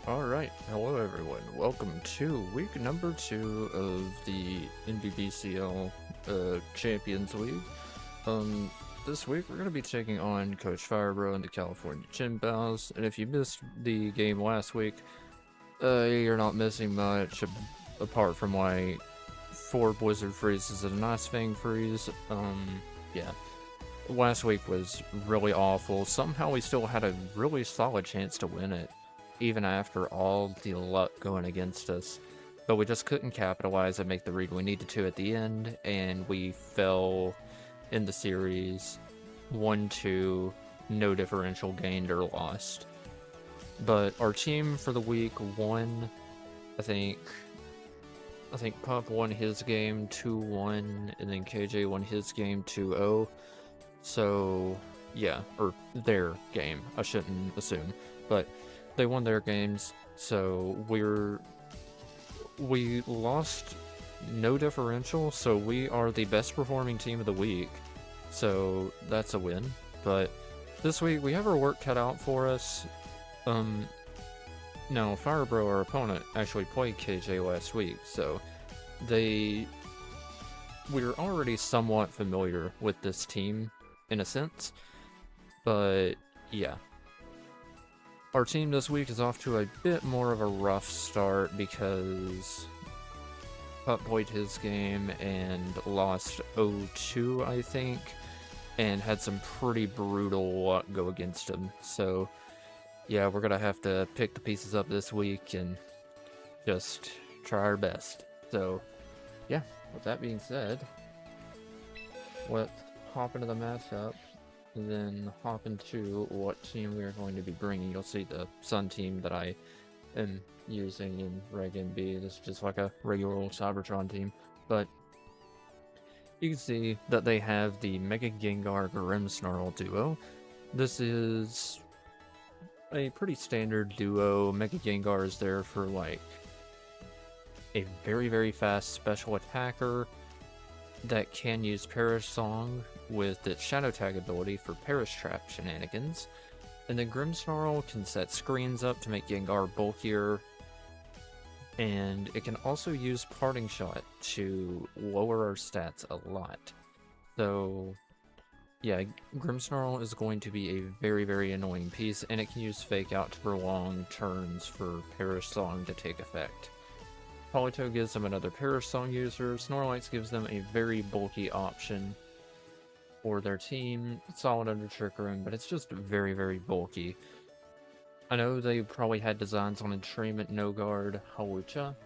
Alright, hello everyone. Welcome to week number 2 of the NBBCL Champions League. This week we're going to be taking on Coach Firebro and the California Gym Bows, and if you missed the game last week, you're not missing much apart from like 4 Blizzard Freezes and a nice Fang Freeze. Yeah. Last week was really awful. Somehow we still had a really solid chance to win it, even after all the luck going against us. But we just couldn't capitalize and make the read we needed to at the end, and we fell in the series 1-2, no differential gained or lost. But our team for the week won, I think Pup won his game 2-1, and then KJ won his game 2-0. So, yeah, or their game, I shouldn't assume, but they won their games, so we lost no differential, so we are the best performing team of the week, so that's a win. But this week, we have our work cut out for us. Now, Firebro, our opponent, actually played KJ last week, so we're already somewhat familiar with this team, in a sense, but yeah. Our team this week is off to a bit more of a rough start because Pup played his game and lost 0-2, I think, and had some pretty brutal luck go against him. So, yeah, we're gonna have to pick the pieces up this week and just try our best. So, yeah, with that being said, let's hop into the matchup, and then hop into what team we are going to be bringing. You'll see the Sun team that I am using in Reg NB. This is just like a regular old Cybertron team, but you can see that they have the Mega Gengar Grimmsnarl duo. This is a pretty standard duo. Mega Gengar is there for like a very, very fast special attacker that can use Perish Song with its Shadow Tag ability for Perish Trap shenanigans. And then Grimmsnarl can set screens up to make Gengar bulkier, and it can also use Parting Shot to lower our stats a lot. So, yeah, Grimmsnarl is going to be a very, very annoying piece, and it can use Fake Out to prolong turns for Perish Song to take effect. Polito gives them another Perish Song user. Snorlax gives them a very bulky option for their team. Solid under Trick Room, but it's just very, very bulky. I know they probably had designs on Entrainment, No Guard, Hawlucha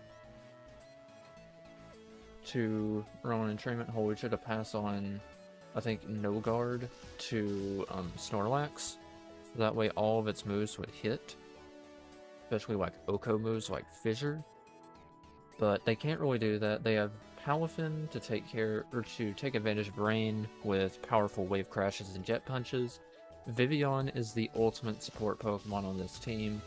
to run on Entrainment Hawlucha to pass on, I think, No Guard to Snorlax. So that way all of its moves would hit, especially like Oko moves like Fissure. But they can't really do that. They have Palafin to take advantage of rain with powerful wave crashes and jet punches. Vivian is the ultimate support Pokemon on this team.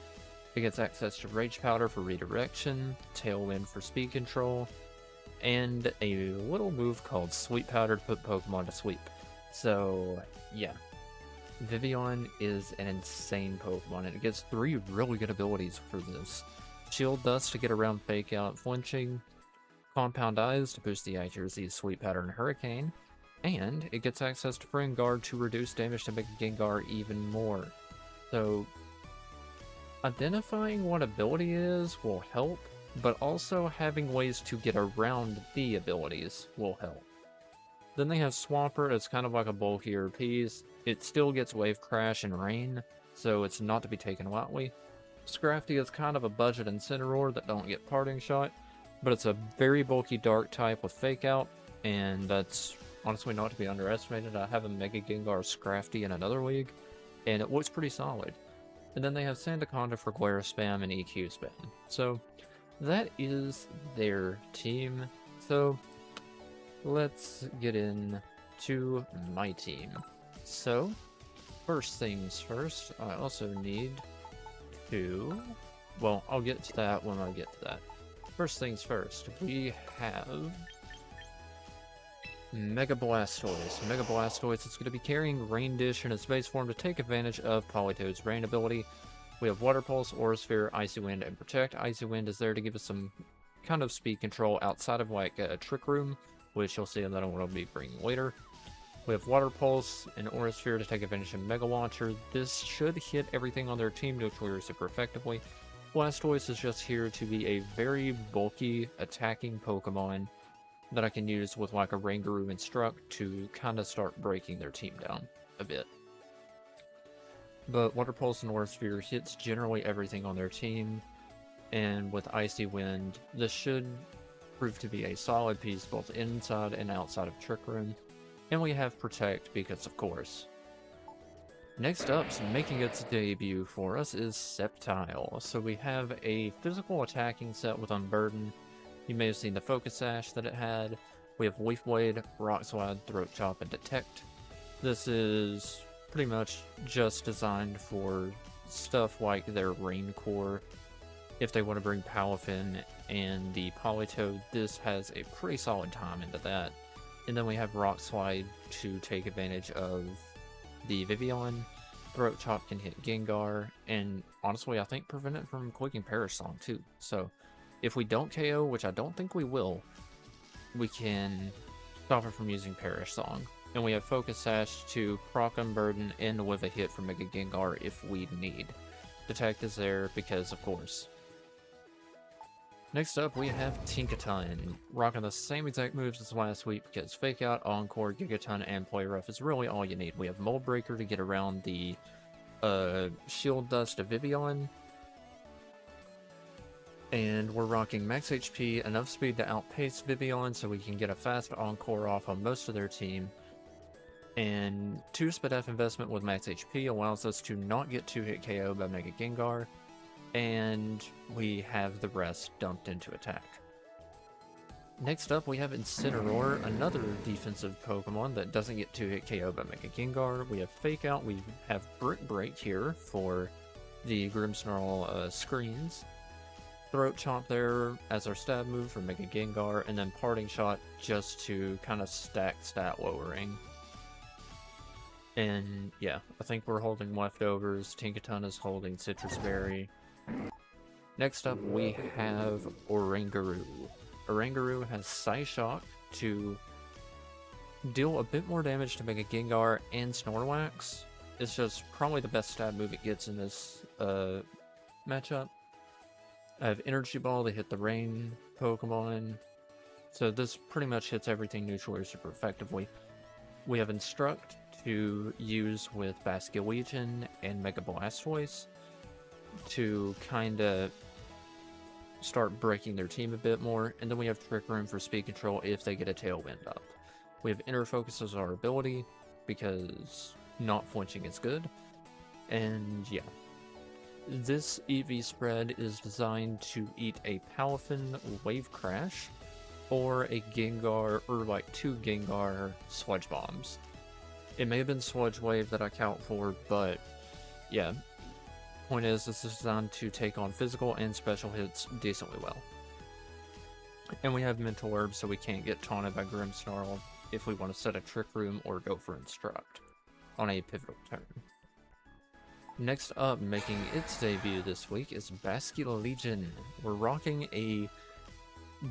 It gets access to Rage Powder for redirection, Tailwind for speed control, and a little move called Sweep Powder to put Pokemon to sleep. So, yeah. Vivian is an insane Pokemon, and it gets 3 really good abilities for this. Shield Dust to get around Fake Out flinching, Compound Eyes to boost the accuracy of Sweep Powder and Hurricane, and it gets access to Spring Guard to reduce damage to Mega Gengar even more. So, identifying what ability is will help, but also having ways to get around the abilities will help. Then they have Swampert. It's kind of like a bulkier piece. It still gets Wave Crash and Rain, so it's not to be taken lightly. Scrafty is kind of a budget Incineroar that don't get Parting Shot, but it's a very bulky Dark type with Fake Out, and that's honestly not to be underestimated. I have a Mega Gengar Scrafty in another league, and it looks pretty solid. And then they have Sandaconda for Glare Spam and EQ Spam. So that is their team. So let's get into my team. So, first things first, I also need to... Well, I'll get to that when I get to that. First things first, we have Mega Blastoise. Mega Blastoise is going to be carrying Rain Dish in its base form to take advantage of Politoed's Rain ability. We have Water Pulse, Aura Sphere, Icy Wind, and Protect. Icy Wind is there to give us some kind of speed control outside of like a Trick Room, which you'll see that I will be bringing later. We have Water Pulse and Aura Sphere to take advantage of Mega Launcher. This should hit everything on their team to clear super effectively. Blastoise is just here to be a very bulky attacking Pokemon that I can use with like a Rangaroo Instruct to kind of start breaking their team down a bit. But Water Pulse and Aura Sphere hits generally everything on their team, and with Icy Wind, this should prove to be a solid piece both inside and outside of Trick Room. And we have Protect because of course. Next up, making its debut for us is Sceptile. So we have a physical attacking set with Unburden. You may have seen the Focus Sash that it had. We have Leaf Blade, Rock Slide, Throat Chop, and Detect. This is pretty much just designed for stuff like their Rain Core. If they want to bring Palafin and the Politoed, this has a pretty solid time into that. And then we have Rock Slide to take advantage of the Vivillon. Throat Chop can hit Gengar, and honestly I think prevent it from clicking Perish Song too. So if we don't KO, which I don't think we will, we can stop it from using Perish Song. And we have Focus Sash to proc Unburden and with a hit from Mega Gengar if we need. Detect is there because of course. Next up we have Tinkaton, rocking the same exact moves as last week because Fake Out, Encore, Gigaton, and Play Rough is really all you need. We have Mold Breaker to get around the Shield Dust of Vivillon. And we're rocking max HP, enough speed to outpace Vivillon so we can get a fast Encore off on most of their team. And 2 Spadef investment with max HP allows us to not get 2-hit KO by Mega Gengar. And we have the rest dumped into attack. Next up we have Incineroar, another defensive Pokemon that doesn't get 2-hit KO by Mega Gengar. We have Fake Out, we have Brick Break here for the Grimmsnarl screens. Throat Chomp there as our stab move for Mega Gengar, and then Parting Shot just to kind of stack stat lowering. And yeah, I think we're holding leftovers. Tinkaton is holding Citrus Berry. Next up we have Oranguru. Oranguru has Psyshock to deal a bit more damage to Mega Gengar and Snorlax. It's just probably the best stab move it gets in this matchup. I have Energy Ball to hit the Rain Pokemon. So this pretty much hits everything neutral or super effectively. We have Instruct to use with Basculegion and Mega Blastoise to kind of start breaking their team a bit more, and then we have Trick Room for speed control if they get a Tailwind up. We have Inner Focus as our ability because not flinching is good, and yeah. This EV spread is designed to eat a Palafin Wave Crash or a Gengar, or like 2 Gengar Sludge Bombs. It may have been Sludge Wave that I count for, but yeah. Point is, this is designed to take on physical and special hits decently well. And we have Mental Herb, so we can't get taunted by Grimmsnarl if we want to set a Trick Room or go for Instruct on a pivotal turn. Next up, making its debut this week is Basculegion. We're rocking a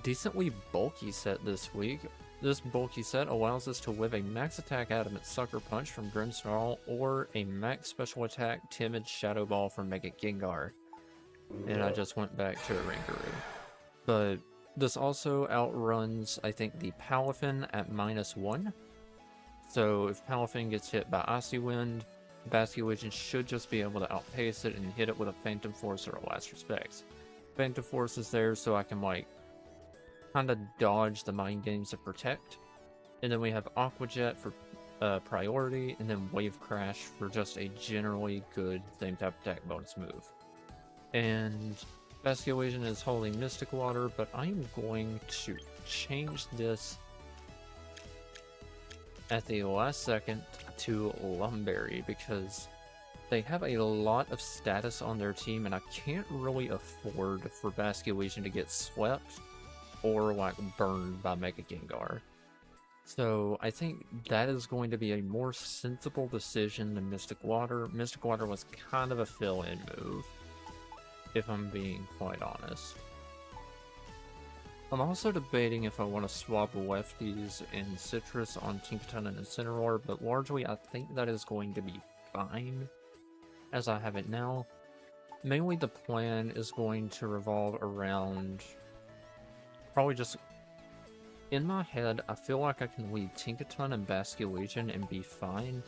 decently bulky set this week. This bulky set allows us to whip a max attack Adamant Sucker Punch from Grimmsnarl or a max special attack Timid Shadow Ball from Mega Gengar. And I just went back to a Rangaroo. But this also outruns, I think, the Palafin at -1. So if Palafin gets hit by Icy Wind, Basculegion should just be able to outpace it and hit it with a Phantom Force or a Last Respects. Phantom Force is there so I can like kind of dodge the Mind Games of Protect. And then we have Aqua Jet for priority, and then Wave Crash for just a generally good same type attack bonus move. And Basculegion is holding Mystic Water, but I am going to change this at the last second to Lumberry because they have a lot of status on their team, and I can't really afford for Basculegion to get swept or like burned by Mega Gengar. So I think that is going to be a more sensible decision than Mystic Water. Mystic Water was kind of a fill-in move. if I'm being quite honest. I'm also debating if I want to swap Lefties and Citrus on Tinkaton and Incineroar, but largely I think that is going to be fine as I have it now. Mainly the plan is going to revolve around probably just... In my head, I feel like I can leave Tinkaton and Basculegion and be fine,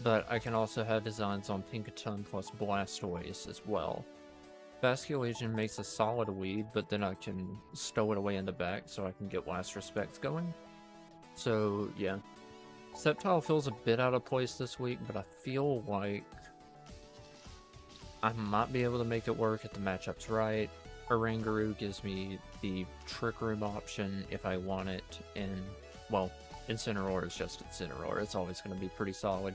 but I can also have designs on Tinkaton plus Blastoise as well. Basculegion makes a solid lead, but then I can stow it away in the back so I can get Last Respects going. So, yeah. Sceptile feels a bit out of place this week, but I feel like I might be able to make it work if the matchup's right. Oranguru gives me the Trick Room option if I want it, and, well, Incineroar is just Incineroar. It's always going to be pretty solid.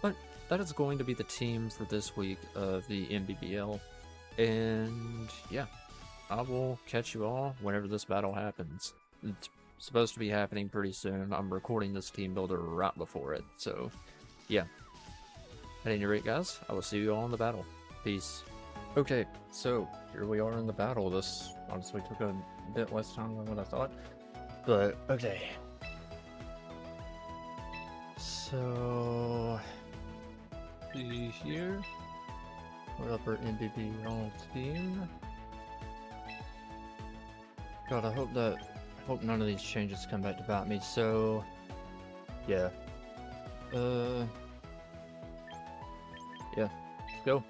But that is going to be the team for this week of the NBBL. And yeah, I will catch you all whenever this battle happens. It's supposed to be happening pretty soon. I'm recording this team builder right before it, so yeah. At any rate, guys, I will see you all in the battle. Peace. Okay, so here we are in the battle. This honestly took a bit less time than what I thought, but okay. So, see here. We're up our NBBL team. God, I hope none of these changes come back to bite me. So, yeah. Yeah, let's go.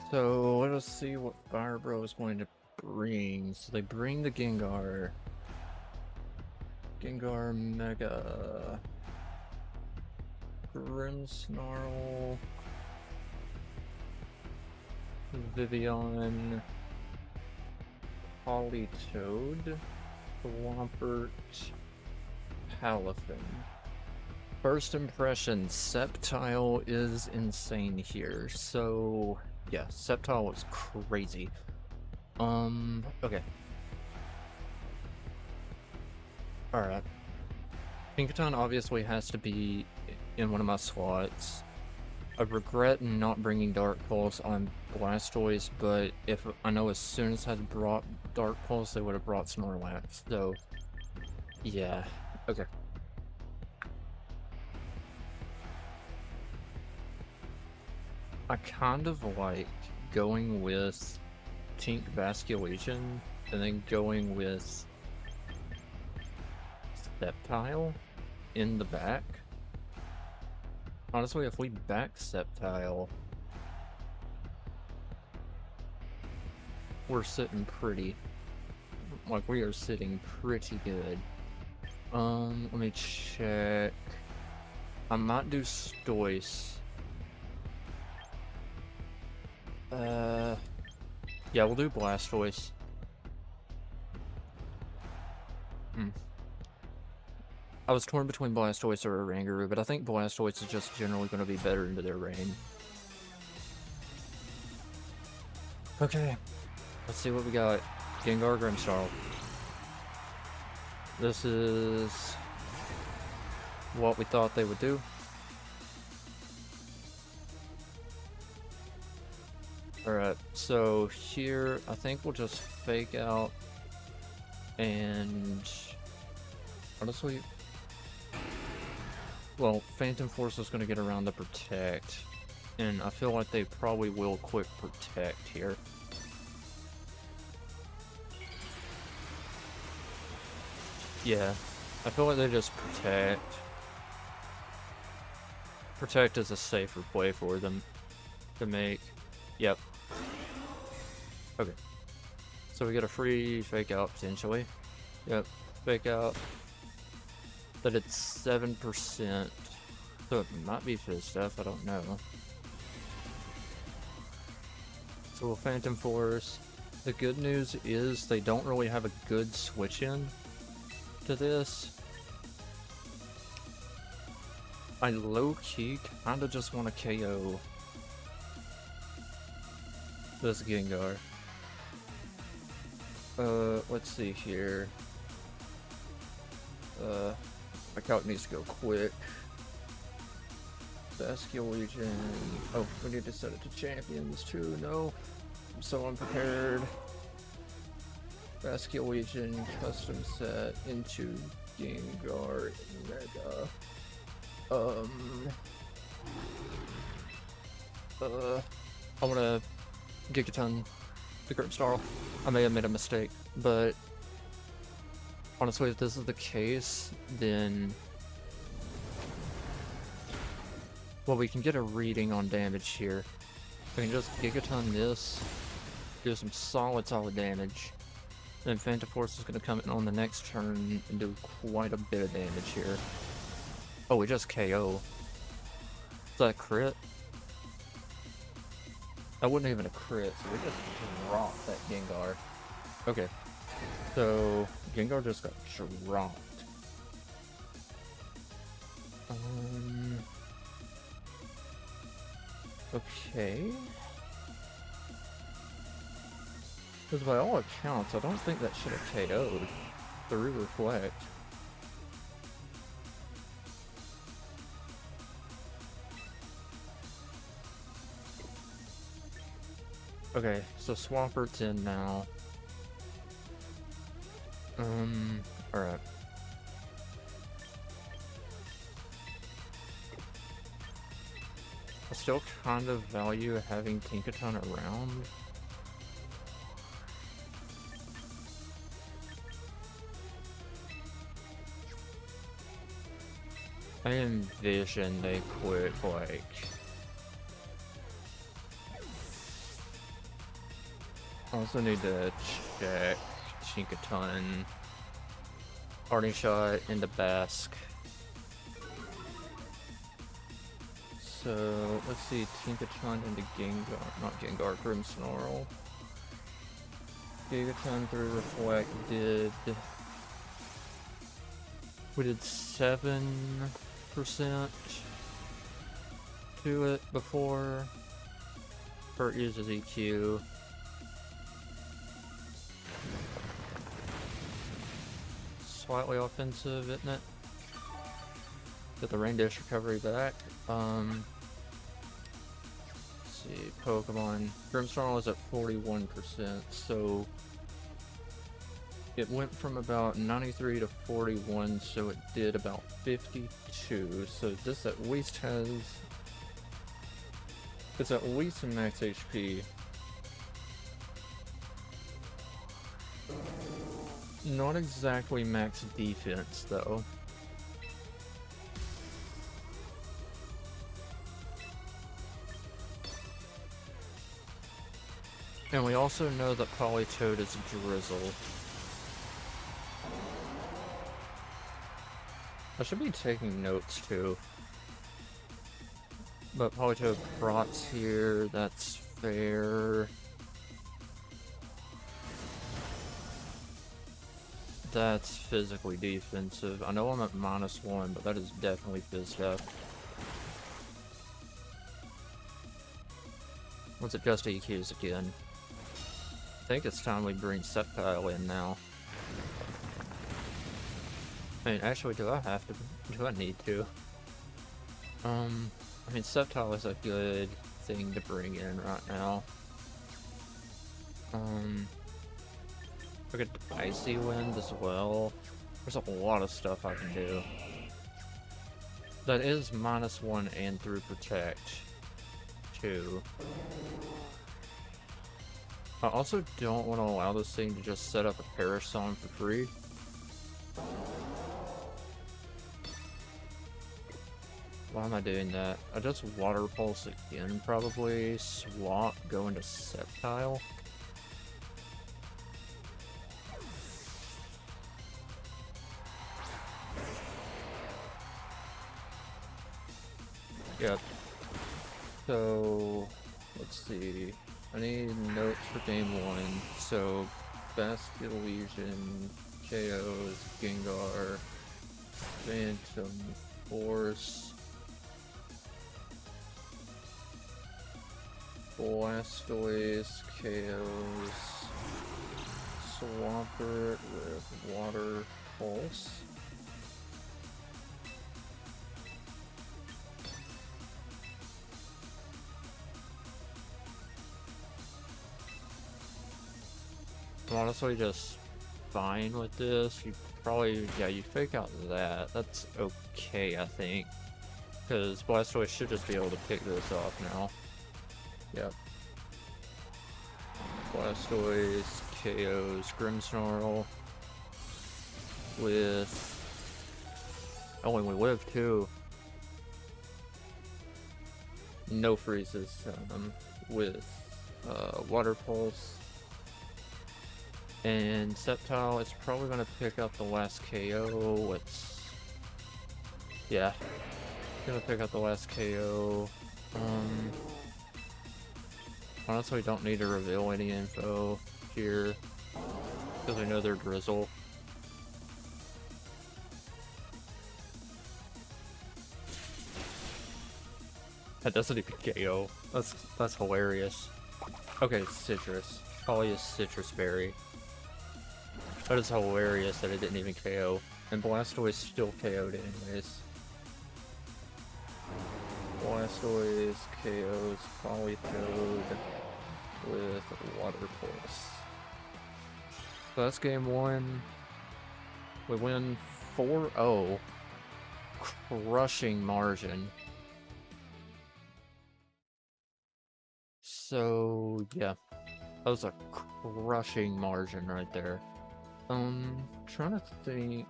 So, let us see what Firebro is going to bring. So, they bring the Gengar. Gengar Mega... Grimmsnarl, Vivian, Politoad, Swampert, Palafin. First impression, Sceptile is insane here. So, yeah, Sceptile was crazy. Okay. Alright. Tinkaton obviously has to be in one of my slots. I regret not bringing Dark Pulse on Blastoise, but if I know as soon as I had brought Dark Pulse, they would have brought Snorlax. So, yeah. Okay. I kind of like going with Tink Basculation and then going with Sceptile in the back. Honestly, if we back Sceptile, we're sitting pretty. Like, we are sitting pretty good. Let me check. I might do Stoice. Yeah, we'll do Blastoise. I was torn between Blastoise or Oranguru, but I think Blastoise is just generally going to be better into their rain. Okay, let's see what we got. Gengar, Grimmsnarl. This is what we thought they would do. Alright, so here, I think we'll just fake out and honestly, well, Phantom Force is going to get around the Protect, and I feel like they probably will quick Protect here. Yeah, I feel like they just Protect. Protect is a safer play for them to make. Yep. Okay. So we get a free fake out potentially. Yep, fake out. But it's 7%. So it might be Fizz stuff, I don't know. So we'll Phantom Force. The good news is they don't really have a good switch in to this. I low-key kinda just want to KO this Gengar. Let's see here. My calc needs to go quick. Bascule Legion. Oh, we need to set it to champions too. No, I'm so unprepared. Bascule Legion custom set into Gengar Mega. I wanna Gigaton the Grimmsnarl. I may have made a mistake, but honestly, if this is the case, then well, we can get a reading on damage here. We can just Gigaton this, do some solid damage. Then Phantom Force is going to come in on the next turn and do quite a bit of damage here. Oh, we just KO. Is that a crit? That wasn't even a crit, so we just dropped that Gengar. Okay, so Gengar just got dropped. Okay. Because by all accounts, I don't think that should have KO'd through Reflect. Okay, so Swampert's in now. Alright. I still kind of value having Tinkaton around. I envision they quit, like... I also need to check Tinkaton, Parting Shot, into Basque. So, let's see, Tinkaton into Gengar, not Gengar, Grimmsnarl. Gigaton through Reflect we did 7% to it before. Hurt uses EQ. Slightly offensive, isn't it? Get the Rain Dish recovery back. Let's see, Pokemon. Grimmsnarl is at 41%, so it went from about 93 to 41, so it did about 52. So this at least has... it's at least max HP. Not exactly max defense, though. And we also know that Politoed is Drizzle. I should be taking notes too. But Politoed Prots here, that's fair. That's physically defensive. I know I'm at -1, but that is definitely phys def. Let's adjust EQs again. I think it's time we bring Sceptile in now. I mean, actually, do I have to? Do I need to? I mean, Sceptile is a good thing to bring in right now. Look at Icy Wind as well. There's a lot of stuff I can do. That is -1 and through Protect, too. I also don't want to allow this thing to just set up a Perish Song for free. Why am I doing that? I just Water Pulse again, probably. Swap, go into Sceptile. Yep. So, let's see. I need notes for game 1. So, Basket Legion, KOs, Gengar, Phantom Force, Blastoise, KOs, Swampert with Water Pulse. I'm honestly just fine with this. You probably, yeah, you fake out that. That's okay, I think. Because Blastoise should just be able to pick this off now. Yep. Blastoise KOs Grimmsnarl with... Oh, and we live too. No freezes with Water Pulse. And Sceptile is probably going to pick up the last KO. Yeah. Gonna pick up the last KO. Honestly, don't need to reveal any info here. Because we know they're Drizzle. That doesn't even KO. That's hilarious. Okay, Citrus. Probably a Citrus Berry. That is hilarious that it didn't even KO. And Blastoise still KO'd anyways. Blastoise KOs Polytoad with Water Pulse. So that's game 1. We win 4-0. Crushing margin. So, yeah. That was a crushing margin right there. Trying to think...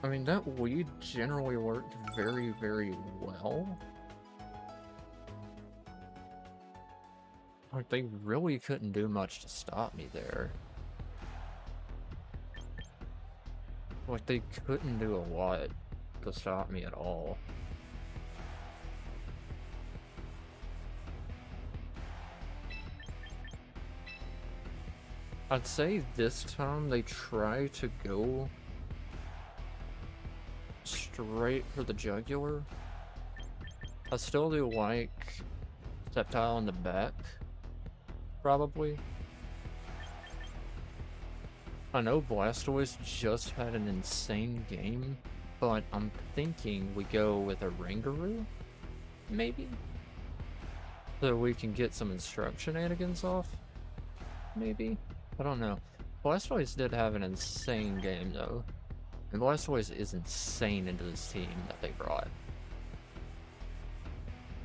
I mean, that weed generally worked very, very well. Like, they really couldn't do much to stop me there. Like, they couldn't do a lot to stop me at all. I'd say this time they try to go straight for the jugular. I still do like Sceptile in the back, probably. I know Blastoise just had an insane game, but I'm thinking we go with a Ringaroo, maybe? So we can get some instruction shenanigans off, maybe? I don't know. Blastoise did have an insane game though. And Blastoise is insane into this team that they brought.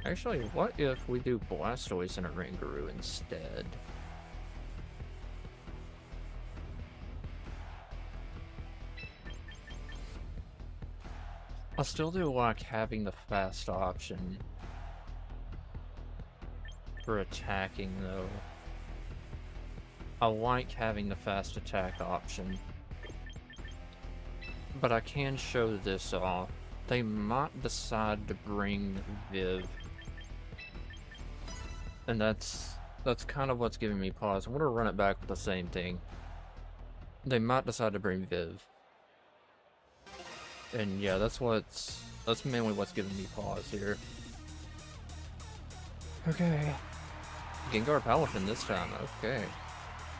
Actually, what if we do Blastoise and a Ringaroo instead? I still do like having the fast option for attacking though. I like having the fast attack option. But I can show this off. They might decide to bring Viv. And that's kind of what's giving me pause. I'm gonna run it back with the same thing. They might decide to bring Viv. And yeah, that's mainly what's giving me pause here. Okay. Gengar Palafin this time, okay.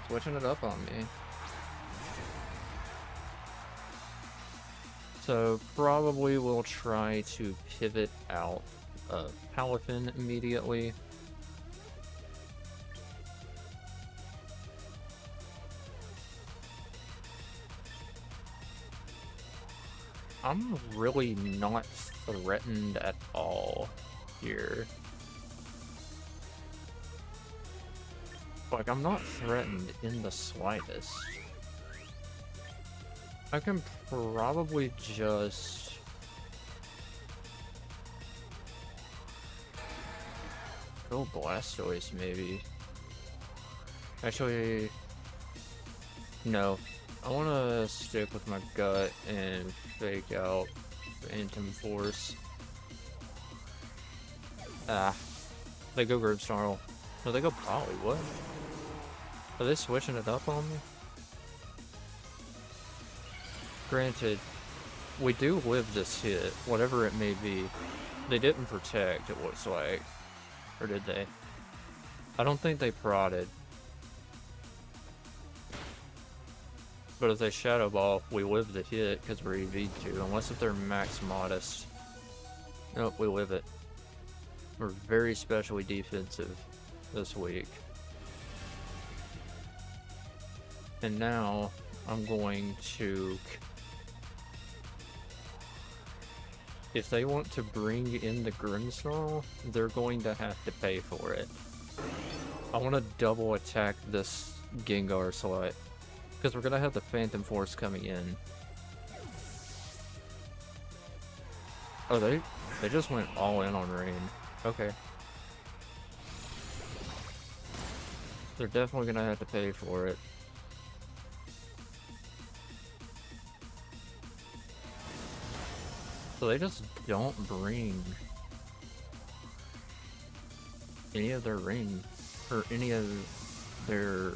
Switching it up on me. So probably we'll try to pivot out of Palafin immediately. I'm really not threatened at all here. Like, I'm not threatened in the slightest. I can probably just... go Blastoise, maybe. Actually... no. I want to stick with my gut and fake out Phantom Force. Ah. They go Grimmsnarl. No, they go Poly, what? Are they switching it up on me? Granted, we do live this hit, whatever it may be. They didn't protect, it looks like. Or did they? I don't think they prodded. But if they Shadow Ball, we live the hit because we're EV2, unless if they're max modest. Nope, we live it. We're very specially defensive this week. And now I'm going to... If they want to bring in the Grimmsnarl, they're going to have to pay for it. I want to double attack this Gengar slot, because we're going to have the Phantom Force coming in. Oh, they just went all in on rain. Okay. They're definitely going to have to pay for it. So they just don't bring any of their rain, or any of their...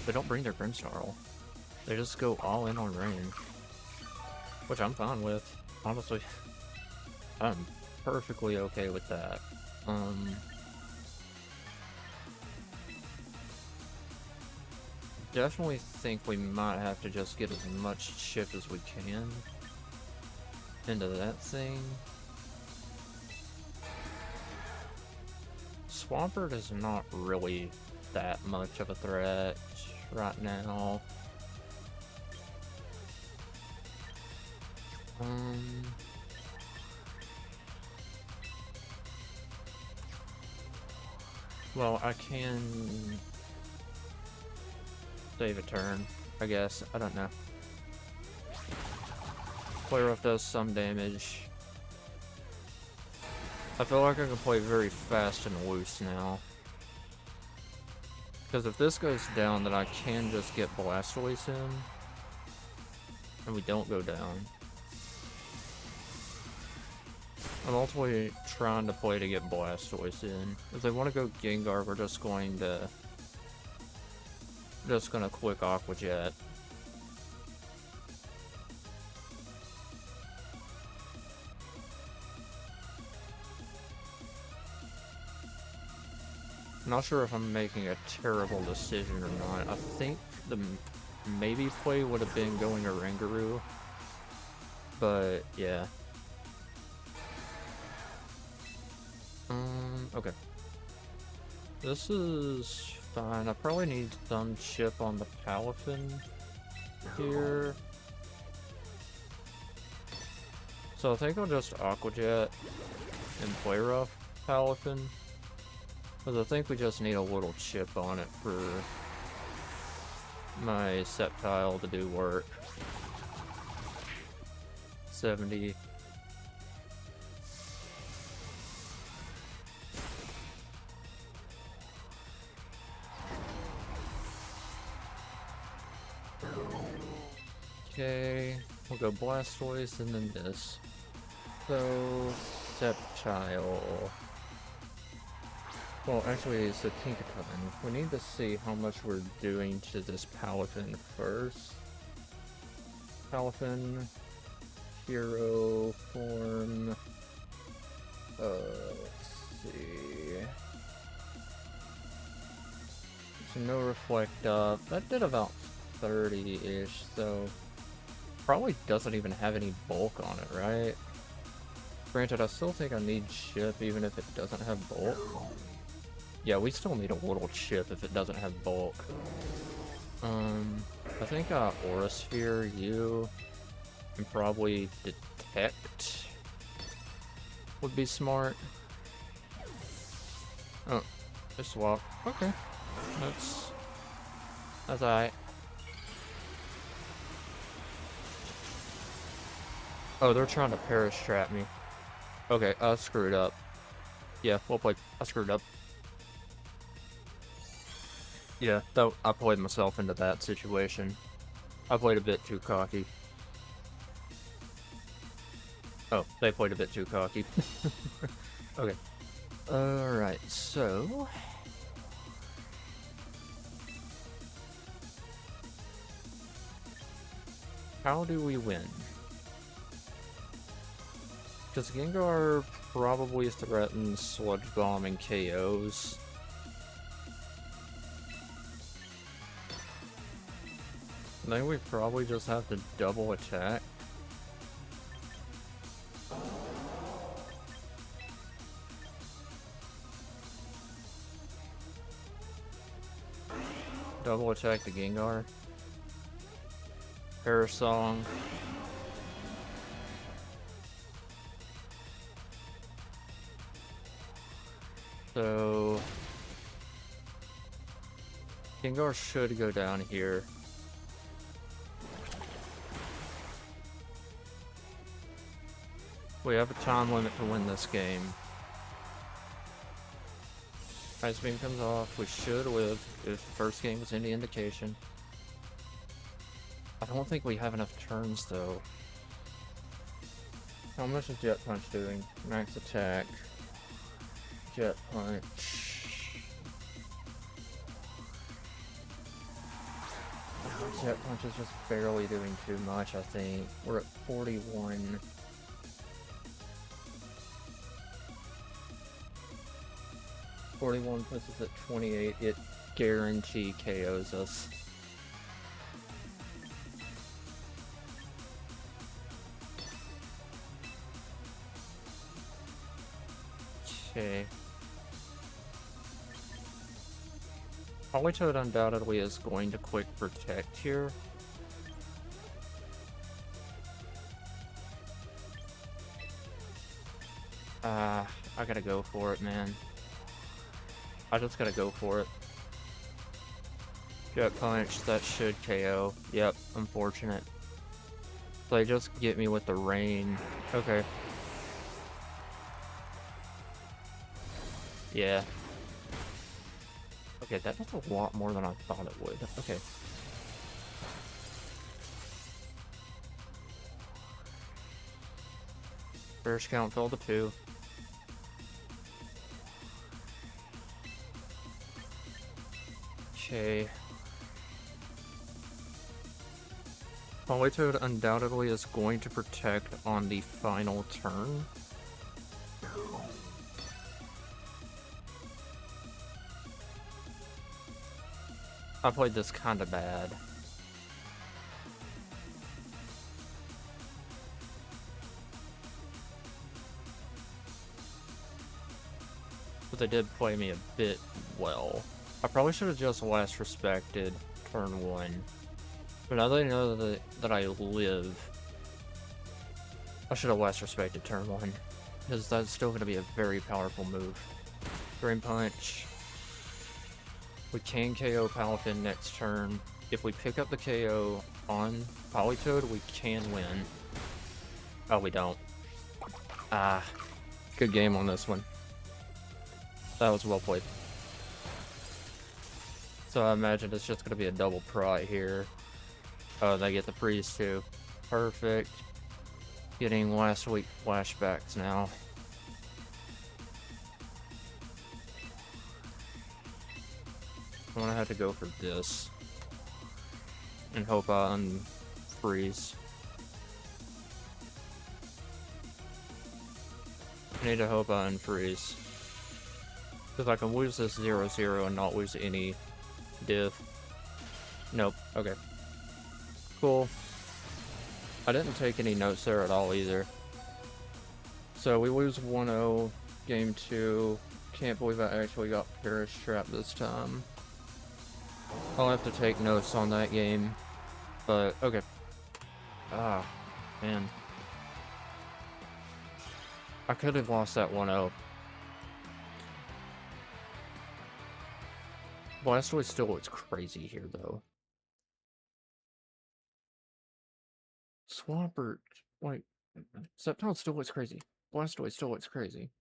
They don't bring their Grimmsnarl. They just go all in on rain. Which I'm fine with, honestly. I'm perfectly okay with that. Definitely think we might have to just get as much chip as we can into that thing. Swampert is not really that much of a threat right now. Well, I can save a turn, I guess. I don't know. Play rough does some damage. I feel like I can play very fast and loose now. Because if this goes down, then I can just get Blastoise in. And we don't go down. I'm ultimately trying to play to get Blastoise in. If they want to go Gengar, we're just going to... quick Aqua Jet. I'm not sure if I'm making a terrible decision or not. I think the maybe play would have been going Oranguru. But, yeah. Okay. This is fine. I probably need some chip on the Palafin here. So I think I'll just Aqua Jet and play rough Palafin. Because I think we just need a little chip on it for my Sceptile to do work. 70. Okay, we'll go Blastoise and then this. So, Sceptile. Well, actually, it's a Tinkaton. We need to see how much we're doing to this Palafin first. Palafin, Hero form. Let's see. So no Reflect Up. That did about 30-ish, so probably doesn't even have any bulk on it, right? Granted, I still think I need chip even if it doesn't have bulk. Yeah, we still need a little chip if it doesn't have bulk. I think Aura Sphere you and probably Detect would be smart. Oh, just swap. Okay, that's alright. Oh, they're trying to Perish Trap me. Okay, I screwed up. Yeah, well played. I screwed up. Yeah, though I played myself into that situation. I played a bit too cocky. Oh, they played a bit too cocky. Okay. Alright, so... how do we win? Because Gengar probably threatens Sludge Bomb and KOs. I think we probably just have to double attack. Double attack the Gengar. Parasong. So Gengar should go down here. We have a time limit to win this game. Ice Beam comes off. We should live if the first game was any indication. I don't think we have enough turns though. How much is Jet Punch doing? Max attack. Jet Punch. Jet Punch is just barely doing too much, I think. We're at 41. Puts us at 28. It guarantee KOs us. Okay. Politoed undoubtedly is going to quick protect here. I gotta go for it, man. I just gotta go for it. Jet Punch, that should KO. Yep, unfortunate. They just get me with the rain. Okay. Yeah. Okay, that does a lot more than I thought it would. Okay. First count fell to 2. Okay. Politoed undoubtedly is going to protect on the final turn. I played this kinda bad. But they did play me a bit well. I probably should have just last respected turn 1. But now that I know that I live, I should have last respected turn 1. Because that's still going to be a very powerful move. Drain Punch. We can KO Palafin next turn. If we pick up the KO on Politoed, we can win. Oh, we don't. Ah, good game on this one. That was well played. So I imagine it's just going to be a double pry here. Oh, they get the freeze too. Perfect. Getting last week flashbacks now. I'm gonna have to go for this. And hope I unfreeze. I need to hope I unfreeze. Because I can lose this 0-0 and not lose any div. Nope. Okay. Cool. I didn't take any notes there at all either. So we lose 1-0. Game 2. Can't believe I actually got Perish trapped this time. I'll have to take notes on that game. But, okay. Ah, man. I could have lost that 1-0. Blastoise still looks crazy here, though. Swampert, wait, Sceptile still looks crazy. Blastoise still looks crazy.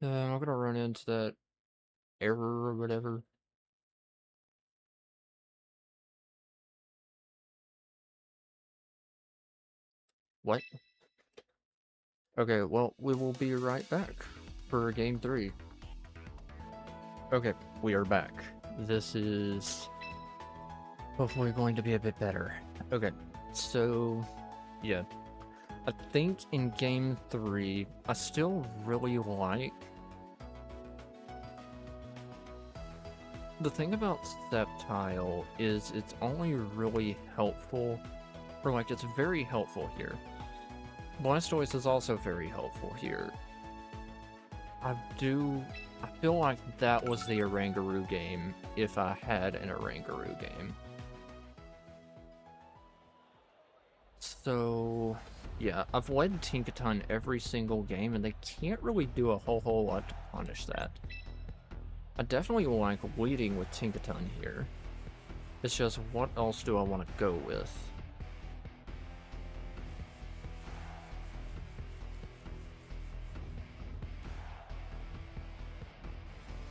I'm gonna run into that error or whatever. What? Okay, well, we will be right back for game 3. Okay, we are back. This is hopefully going to be a bit better. Okay, so, yeah. I think in game 3, I still really like... The thing about Sceptile is it's only really helpful, or like, it's very helpful here. Blastoise is also very helpful here. I feel like that was the Oranguru game if I had an Oranguru game. So, yeah, I've led Tinkaton every single game, and they can't really do a whole lot to punish that. I definitely like leading with Tinkaton here. It's just, what else do I want to go with?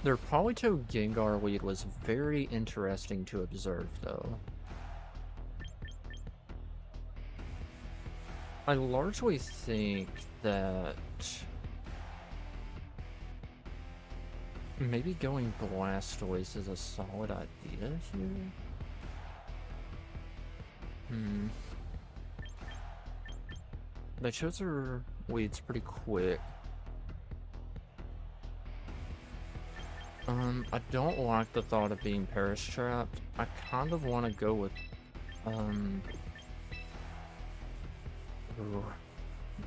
Their Polito Gengar lead was very interesting to observe, though. I largely think that maybe going Blastoise is a solid idea here. They chose their leads pretty quick. I don't like the thought of being Perish Trapped. I kind of want to go with,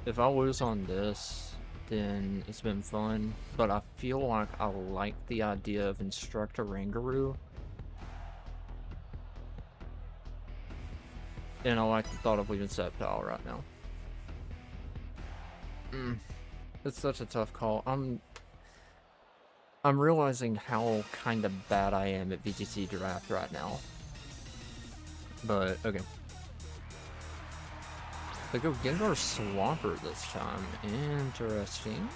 if I lose on this, then it's been fun, but I feel like I like the idea of Instructor Rangaroo. And I like the thought of leaving Sceptile right now. It's such a tough call. I'm realizing how kind of bad I am at VGC Draft right now. But, okay. They go Gengar Swampert this time. Interesting.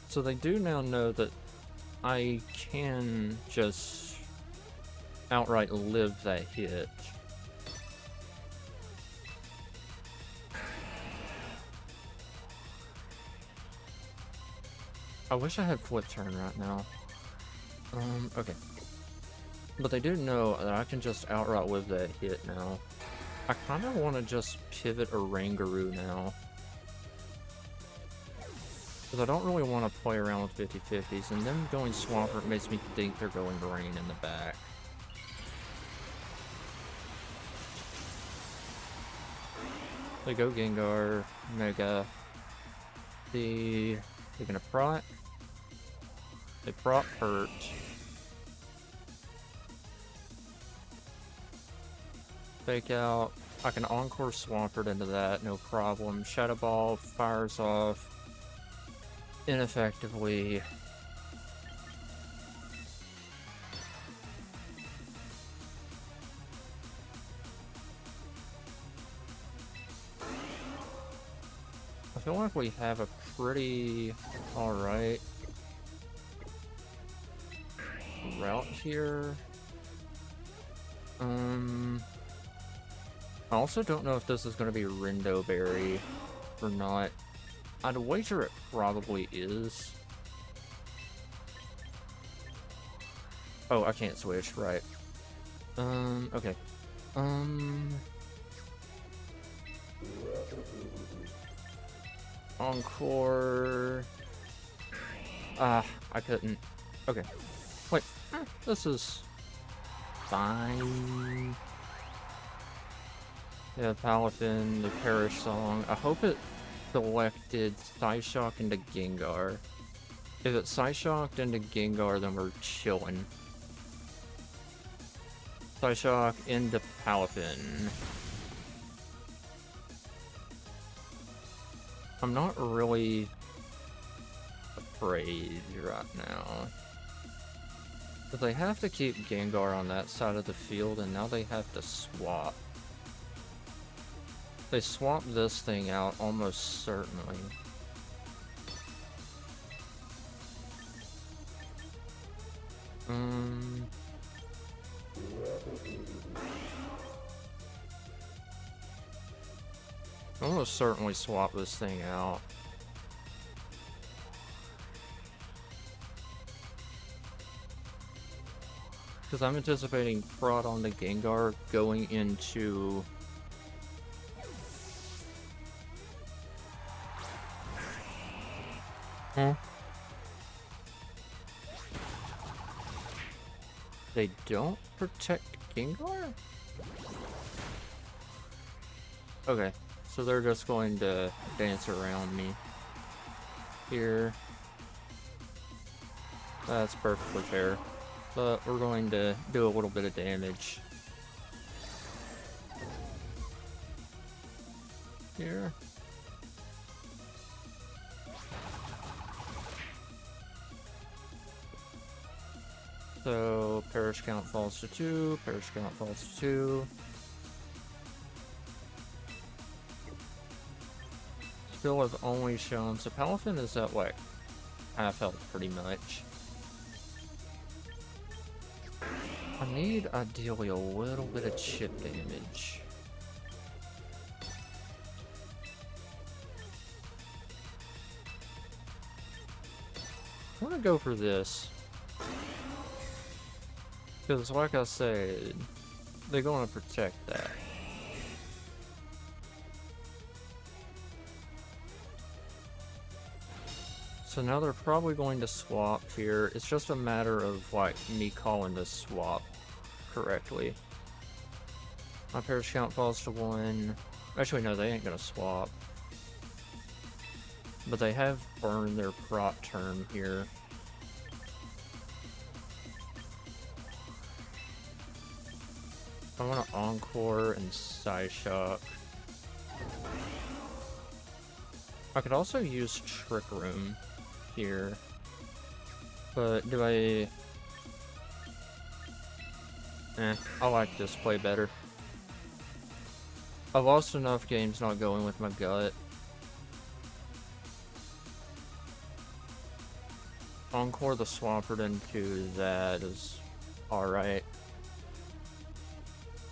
So they do now know that I can just outright live that hit. I wish I had Flip Turn right now. Okay. But they do know that I can just outright live that hit now. I kind of want to just pivot a Rangaroo now. Because I don't really want to play around with 50-50s, and them going Swampert makes me think they're going Rain in the back. They go Gengar, Mega. They're gonna Prot. They Prot hurt. Fake out. I can Encore Swampert into that, no problem. Shadow Ball fires off ineffectively. I feel like we have a pretty alright route here. I also don't know if this is going to be Rindo Berry or not. I'd wager it probably is. Oh, I can't switch, right. Okay. Encore. I couldn't. Okay. Wait, this is fine. Yeah, Palafin, the Perish Song. I hope it selected Psyshock into Gengar. If it Psyshocked into Gengar, then we're chilling. Psyshock into Palafin. I'm not really afraid right now. But they have to keep Gengar on that side of the field, and now they have to swap. They swap this thing out almost certainly. Almost certainly swap this thing out. Because I'm anticipating Prod on the Gengar going into... They don't protect Gengar? Okay, so they're just going to dance around me here. That's perfectly fair. but we're going to do a little bit of damage here. So, Perish count falls to 2, Perish count falls to 2. Still have only shown, so Palafin is at like half health pretty much. I need ideally a little bit of chip damage. I'm gonna go for this. Because like I said, they're gonna protect that. So now they're probably going to swap here. It's just a matter of like me calling this swap correctly. My Perish count falls to 1. Actually no, they ain't gonna swap. But they have burned their prot turn here. I want to Encore and Psyshock. I could also use Trick Room here. But do I... I like this play better. I've lost enough games not going with my gut. Encore the Swampert into that is alright.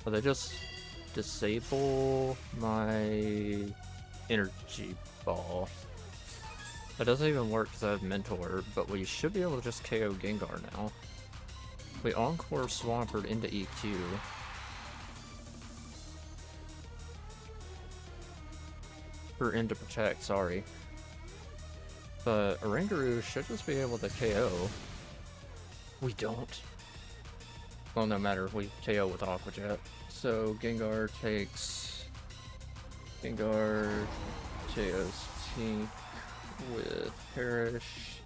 But they just disable my energy ball. That doesn't even work because I have Mental Herb, but we should be able to just KO Gengar now. We Encore Swampert into EQ. Or into Protect, sorry. But Oranguru should just be able to KO. We don't. Well, no matter, we KO with Aqua Jet. So Gengar takes... Gengar KOs Tink with Perish.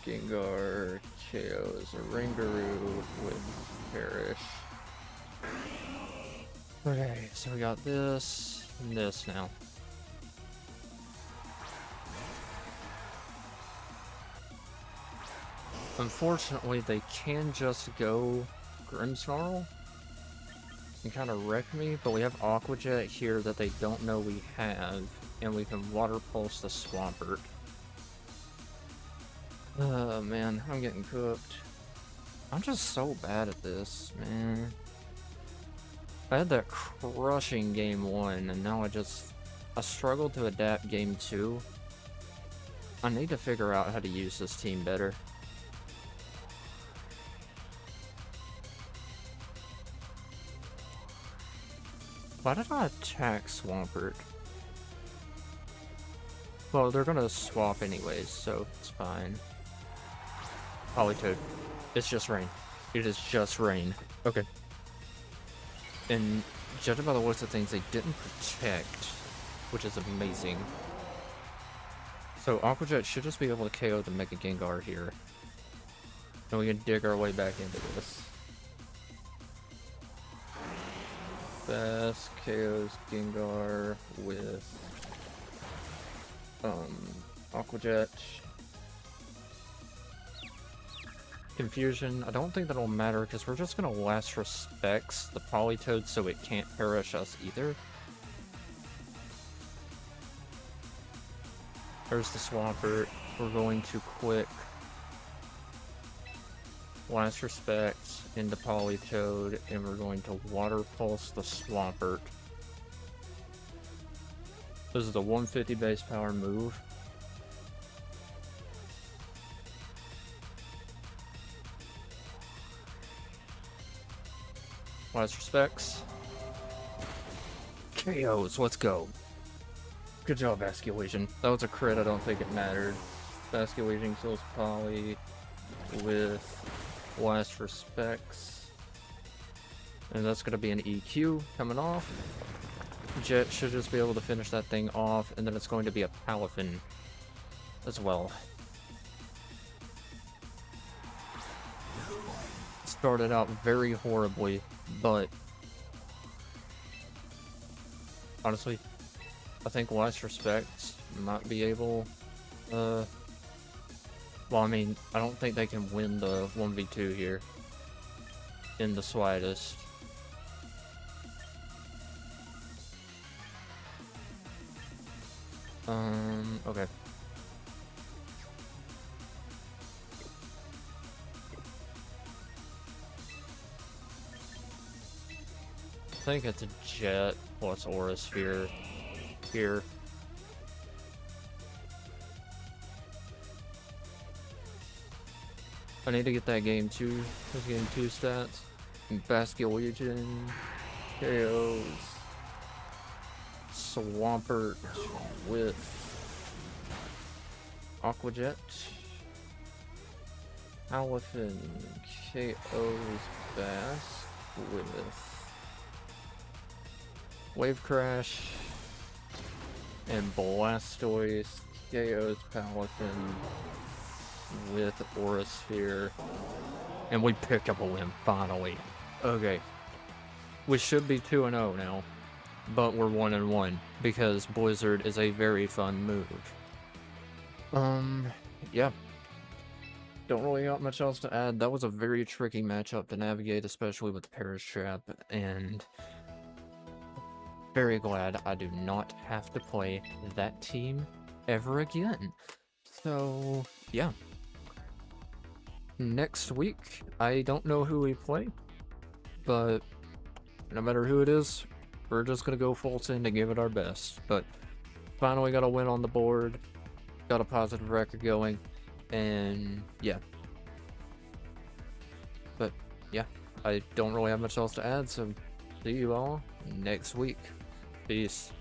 Gengar KOs Oranguru with Perish. Okay, so we got this and this now. Unfortunately, they can just go Grimmsnarl and kind of wreck me, but we have Aqua Jet here that they don't know we have, and we can Water Pulse the Swampert. Oh man, I'm getting cooked. I'm just so bad at this, man. I had that crushing game 1, and now I struggled to adapt game 2. I need to figure out how to use this team better. Why did I attack Swampert? Well, they're gonna swap anyways, so it's fine. Politoed. It's just rain. It is just rain. Okay. And judging by the looks of things, they didn't protect, which is amazing. So Aqua Jet should just be able to KO the Mega Gengar here. And we can dig our way back into this. Fast KOs Gengar with Aqua Jet. Confusion. I don't think that'll matter because we're just gonna Last Respects the Politoed so it can't perish us either. There's the Swampert. We're going to quick Last Respect into Politoed, and we're going to Water Pulse the Swampert. This is the 150 base power move. Last Respects. KOs, let's go. Good job, Basculation. That was a crit, I don't think it mattered. Basculation kills Poly with Last Respects. And that's going to be an EQ coming off. Jet should just be able to finish that thing off, and then it's going to be a Palafin as well. started out very horribly, but honestly, I think Last Respect might be able, well, I mean, I don't think they can win the 1v2 here in the slightest. Okay. I think it's a Jet plus Aura Sphere here. I need to get that game 2. That's game 2 stats. Basket Legion, KOs, Swampert with Aqua Jet, Palafin KOs Bass with Wave Crash, and Blastoise KOs Palafin with Aura Sphere, and we pick up a win finally. Okay, we should be 2-0 now, but we're 1-1 because Blizzard is a very fun move. Yeah. Don't really got much else to add. That was a very tricky matchup to navigate, especially with Perish Trap, and very glad I do not have to play that team ever again. So, yeah. Next week, I don't know who we play, but no matter who it is, we're just gonna go full send and give it our best. But finally got a win on the board, got a positive record going, and yeah. But yeah, I don't really have much else to add, so see you all next week. Peace.